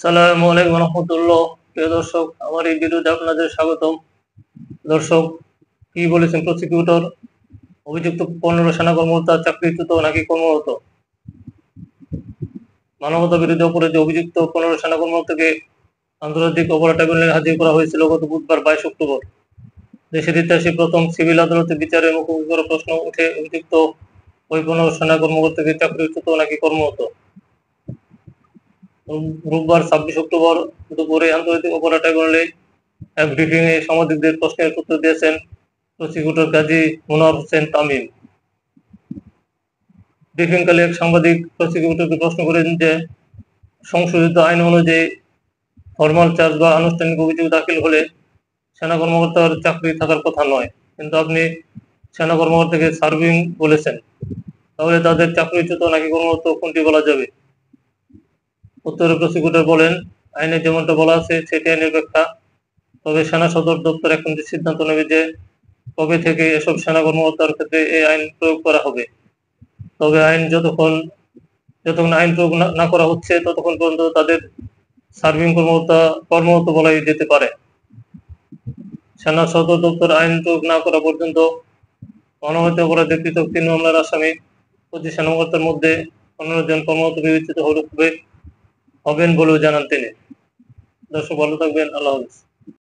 আসসালামু আলাইকুম রহমতুল্লাহ। প্রিয় দর্শক, আমার এই ভিডিওতে আপনাদের স্বাগতম। দর্শক, কি বলেছেন প্রসিকিউটর? অভিযুক্ত 15 সেনা কর্মকর্তা চাকরিচ্যুত নাকি কর্মরত? মানবতা বিরোধী অপরাধে অভিযুক্ত 15 সেনা কর্মকর্তাকে আন্তর্জাতিক অপরাধ ট্রাইব্যুনালে হাজির করা হয়েছিল গত বুধবার 22 অক্টোবর। দেশের ইতিহাসে প্রথম সিভিল আদালতে বিচারের মুখোমুখি করার প্রশ্ন উঠে অভিযুক্ত ওই 15 সেনা কর্মকর্তাকে চাকরিচ্যুত নাকি কর্মরত। রোববার 26 অক্টোবর দুপুরে আন্তর্জাতিক অপরাধ ট্রাইব্যুনালে এক ব্রিফিংয়ে সাংবাদিকদের প্রশ্নের উত্তর দিয়েছেন প্রসিকিউটর কাজী মনোয়ার হোসেন তামিম। ব্রিফিংকালে এক সাংবাদিক প্রসিকিউটরকে প্রশ্ন করেন যে সংশোধিত আইন অনুযায়ী ফরমাল চার্জ বা আনুষ্ঠানিক অভিযোগ দাখিল হলে সেনা কর্মকর্তার চাকরি থাকার কথা নয়, কিন্তু আপনি সেনা কর্মকর্তাকে সার্ভিং বলেছেন, তাহলে তাদের চাকরিচ্যুত নাকি কর্মরত কোনটি বলা যাবে? উত্তরে প্রসিকিউটর বলেন, আইনে যেমনটা বলা আছে সেটি আইনের ব্যাখ্যা, তবে সেনা সদর দপ্তর এখন সিদ্ধান্ত নেবে যে কবে থেকে এসব সেনা কর্মকর্তার ক্ষেত্রে এই আইন প্রয়োগ করা হবে। তবে যতক্ষণ আইন প্রয়োগ না করা হচ্ছে ততক্ষণ পর্যন্ত তাদের সার্ভিং কর্মরত বলাই যেতে পারে। সেনা সদর দপ্তর আইন প্রয়োগ না করা পর্যন্ত মানবতা অপরাধে পৃথক 3 মামলার আসামি 25 সেনা কর্মকর্তার মধ্যে 15 জন কর্মরত বিবেচিত হবেন বলেও জানান তিনি। দর্শক, ভালো থাকবেন। আল্লাহ হাফেজ।